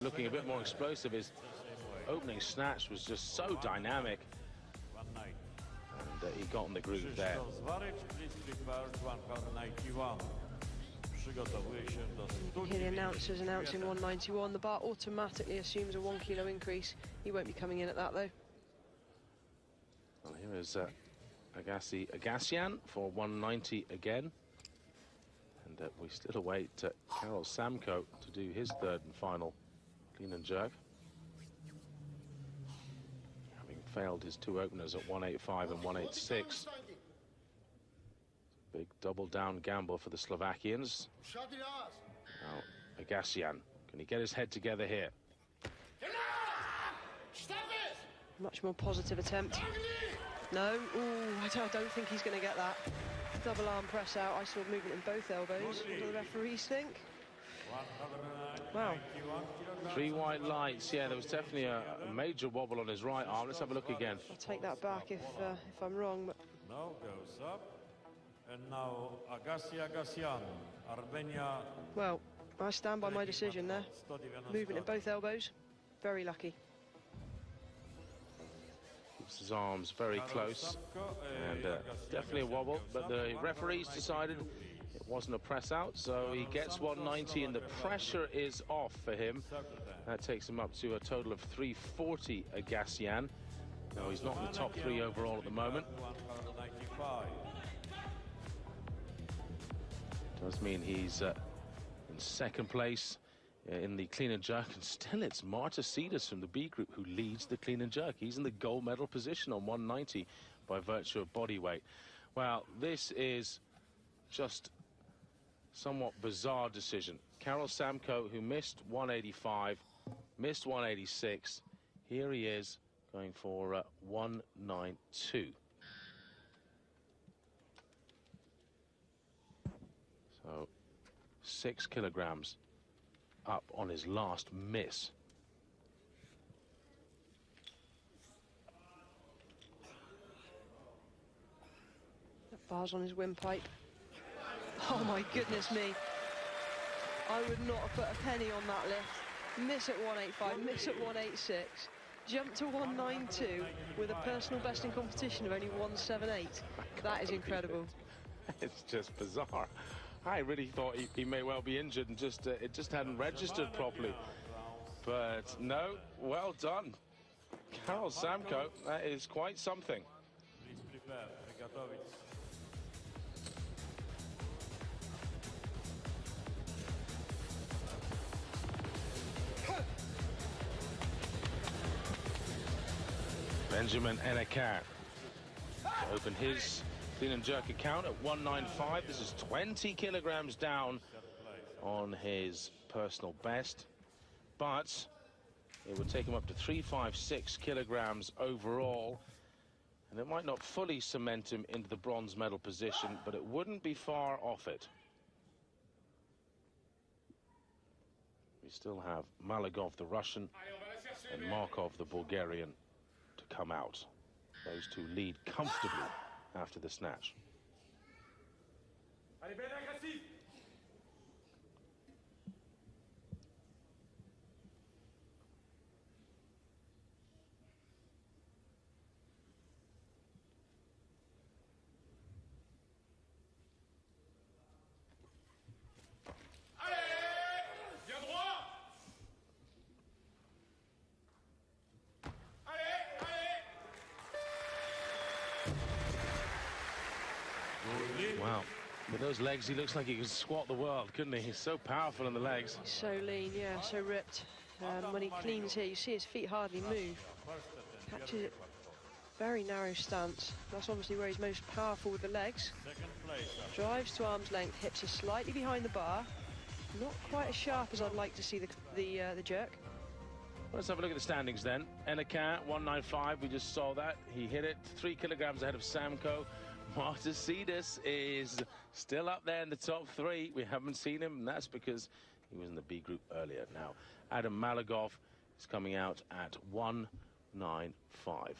Looking a bit more explosive. His opening snatch was just so dynamic. And he got in the groove there. You can hear the announcers announcing 191. The bar automatically assumes a 1 kilo increase. He won't be coming in at that, though. Well, here is Agassian for 190 again. And we still await Karol Samko to do his third and final clean and jerk. Having failed his two openers at 185 and 186. Big double down gamble for the Slovakians. Now, Agassian, can he get his head together here? Much more positive attempt. No, ooh, I don't think he's going to get that. Double arm press out. I saw movement in both elbows. What do the referees think? Wow. 3 white lights. Yeah, there was definitely a major wobble on his right arm. Let's have a look again. I'll take that back if I'm wrong. But... No, goes up. And now Agassian, Armenia. Well, I stand by my decision there. Movement in both elbows. Very lucky. Keeps his arms very close. And definitely a wobble. But the referees decided it wasn't a press out, so he gets 190 and the pressure is off for him. That takes him up to a total of 340 Agassian. No, he's not in the top 3 overall at the moment. Does mean he's in second place in the clean and jerk, and still it's Martasidas from the B group who leads the clean and jerk. He's in the gold medal position on 190 by virtue of body weight. Well, this is just somewhat bizarre decision. Karol Samko, who missed 185, missed 186. Here he is going for 192. So 6 kilograms up on his last miss. That bar's on his windpipe. Oh my goodness me. I would not have put a penny on that lift. Miss at 185, miss at 186. Jump to 192 with a personal best in competition of only 178. That is incredible. It's just bizarre. I really thought he may well be injured and just it just hadn't registered properly. But no, well done. Karol Samko, that is quite something. Please prepare. Benjamin Anacot to open his clean and jerk account at 195. This is 20 kilograms down on his personal best, but it would take him up to 356 kilograms overall, and it might not fully cement him into the bronze medal position, but it wouldn't be far off it. We still have Malagov, the Russian, and Markov, the Bulgarian, to come out. Those two lead comfortably after the snatch. Wow, with those legs, he looks like he could squat the world, couldn't he? He's so powerful in the legs. He's so lean, yeah, so ripped. When he cleans here, you see his feet hardly move. Catches it, very narrow stance. That's obviously where he's most powerful with the legs. Drives to arm's length, hips are slightly behind the bar. Not quite as sharp as I'd like to see the jerk. Well, let's have a look at the standings then. Anacot, 195, we just saw that. He hit it, 3 kilograms ahead of Samko. Martasidas is still up there in the top 3. We haven't seen him, and that's because he was in the B group earlier. Now, Adam Malagov is coming out at 195.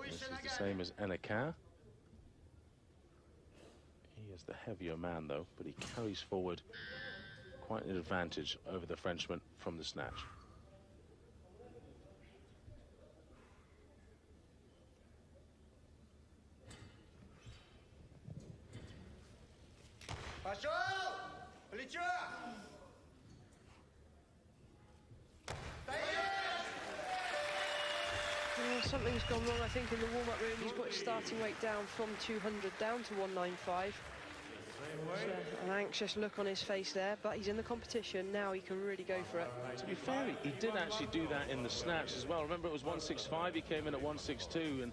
This is the same as Anacot. He He is the heavier man, though, but he carries forward quite an advantage over the Frenchman from the snatch. Something's gone wrong, I think, in the warm-up room. He's put his starting weight down from 200 down to 195. An anxious look on his face there, but he's in the competition. Now he can really go for it. To be fair, he did actually do that in the snatch as well. Remember, it was 165. He came in at 162, and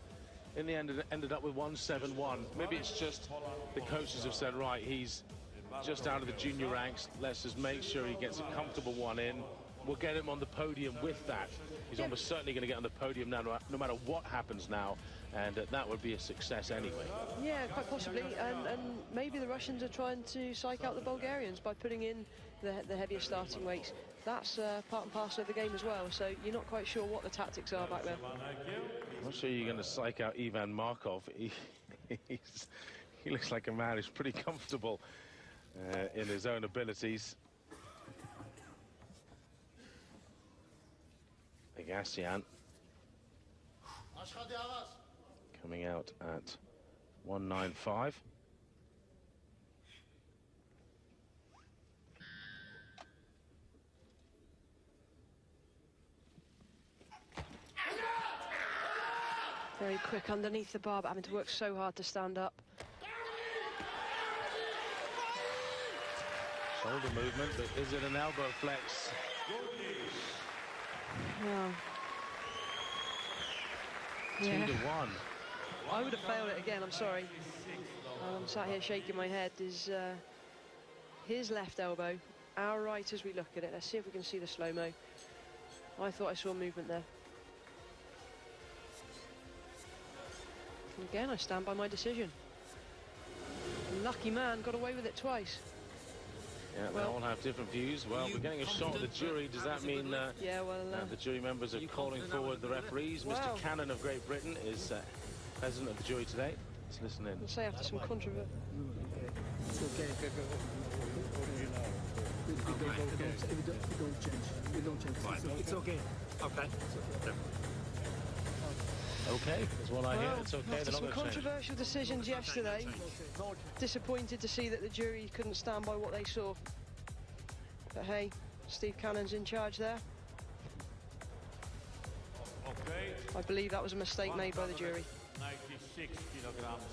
in the end, it ended up with 171. Maybe it's just the coaches have said, right, he's just out of the junior ranks. Let's just make sure he gets a comfortable one in. We'll get him on the podium with that. He's almost certainly going to get on the podium now, no matter what happens now, and that would be a success anyway. Yeah, quite possibly, and maybe the Russians are trying to psych out the Bulgarians by putting in the heavier starting weights. That's part and parcel of the game as well, so you're not quite sure what the tactics are back there. I'm not sure you're going to psych out Ivan Markov. He looks like a man who's pretty comfortable in his own abilities. Agassian coming out at 195. Very quick underneath the bar, but having to work so hard to stand up. Shoulder movement, but is it an elbow flex? Well, yeah. 2-1. I would have failed it again, I'm sorry. I'm sat here shaking my head. Is his left elbow, our right as we look at it. Let's see if we can see the slow-mo. I thought I saw movement there. Again, I stand by my decision. Lucky man, got away with it twice. Yeah, they all have different views. Well, we're getting a shot of the jury. Does that mean the jury members are calling forward the referees? Wow. Mr. Cannon of Great Britain is president of the jury today. Let's listen in. I'll say after some controversy. It's okay. We don't change. It's okay. Okay. Okay, is what I hear. It's okay. After They're not some going to change. controversial decisions yesterday, disappointed to see that the jury couldn't stand by what they saw. But hey, Steve Cannon's in charge there. Okay. I believe that was a mistake made by the jury. 96 kilograms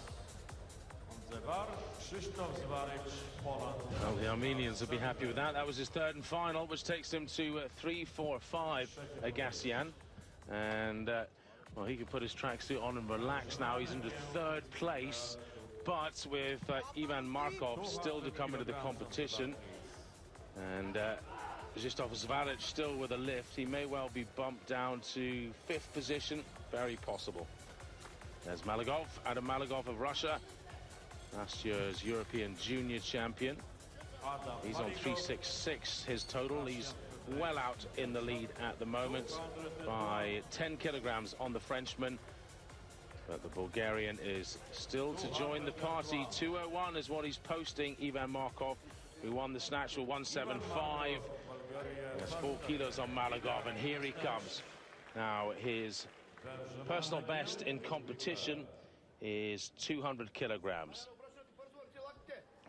on the bar. Krzysztof Zwarycz, Poland. Well, the Armenians will be happy with that. That was his third and final, which takes him to 3-4-5, Agassian. And well, he can put his tracksuit on and relax now. He's into third place, but with Ivan Markov still to come into the competition. And Krzysztof Zwarycz still with a lift. He may well be bumped down to fifth position. Very possible. There's Malagov, Adam Malagov of Russia. Last year's European junior champion. He's on 366, his total. He's well out in the lead at the moment by 10 kilograms on the Frenchman. But the Bulgarian is still to join the party. 201 is what he's posting. Ivan Markov, who won the snatch with 175. There's 4 kilos on Malagov, and here he comes. Now, his personal best in competition is 200 kilograms.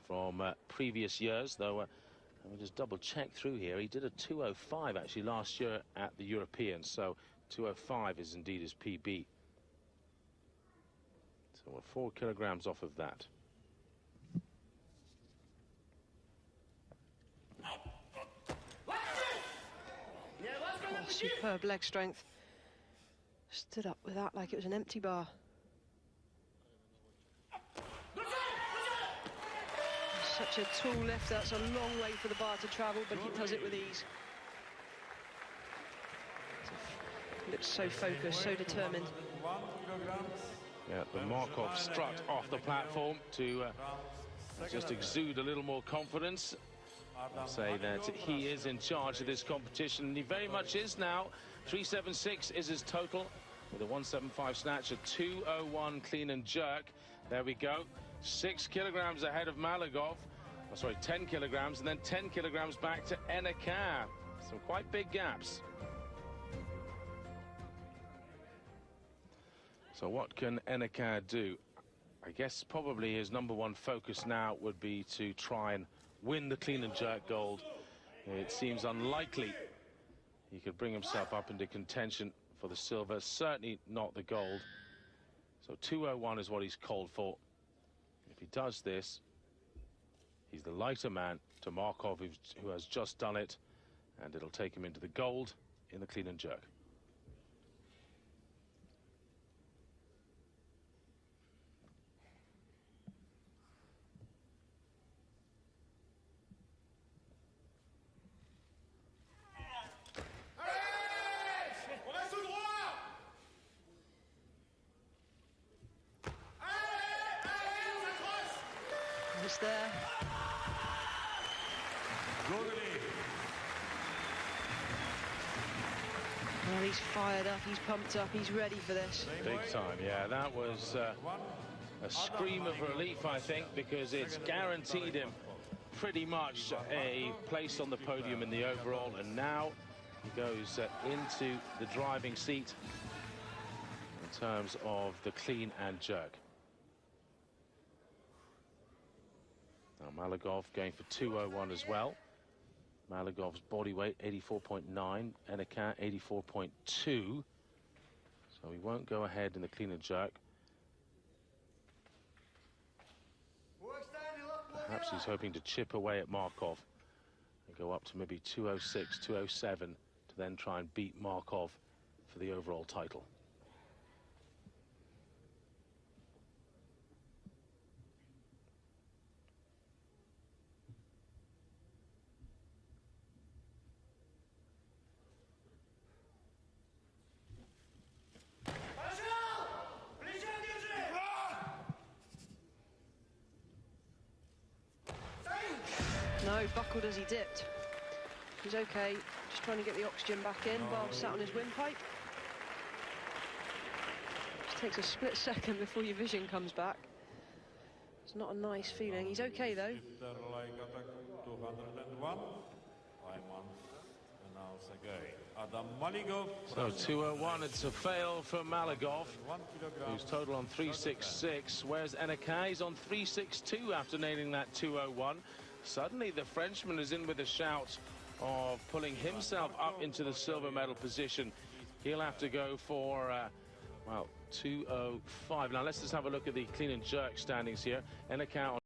From previous years, though, let me just double check through here. He did a 205 actually last year at the Europeans, so 205 is indeed his PB. So we're 4 kilograms off of that. Oh, superb leg strength. Stood up with that like it was an empty bar. Such a tall lift, that's a long way for the bar to travel, but he does it with ease. Looks so focused, so determined. Yeah, the Markov strut off the platform to just exude a little more confidence. I'll say that he is in charge of this competition, and he very much is now. 376 is his total, with a 175 snatch, a 201 clean and jerk. There we go. 6 kilograms ahead of Malagov. Oh, sorry, 10 kilograms, and then 10 kilograms back to Anacot. Some quite big gaps. So what can Anacot do? I guess probably his #1 focus now would be to try and win the clean and jerk gold. It seems unlikely he could bring himself up into contention for the silver, certainly not the gold. So 2:01 is what he's called for. If he does this, he's the lighter man to Markov, who has just done it, and it'll take him into the gold in the clean and jerk. He's there. Well, he's fired up, he's pumped up, he's ready for this. Big time, yeah. That was a scream of relief, I think, because it's guaranteed him pretty much a place on the podium in the overall, and now he goes into the driving seat in terms of the clean and jerk. Now Malagov going for 2:01 as well. Malagov's body weight 84.9, Anacot 84.2. So he won't go ahead in the clean and jerk. Perhaps he's hoping to chip away at Markov and go up to maybe 2:06, 2:07 to then try and beat Markov for the overall title. No, buckled as he dipped. He's okay, just trying to get the oxygen back in while sat on his windpipe. Just takes a split second before your vision comes back. It's not a nice feeling. He's okay though. 201. So 2:01, it's a fail for Malagov, who's total on 3:66. Whereas Anacot, he's on 3:62 after nailing that 2:01. Suddenly the Frenchman is in with a shout of pulling himself up into the silver medal position. He'll have to go for, well, 2:05. Now let's just have a look at the clean and jerk standings here. Anacot on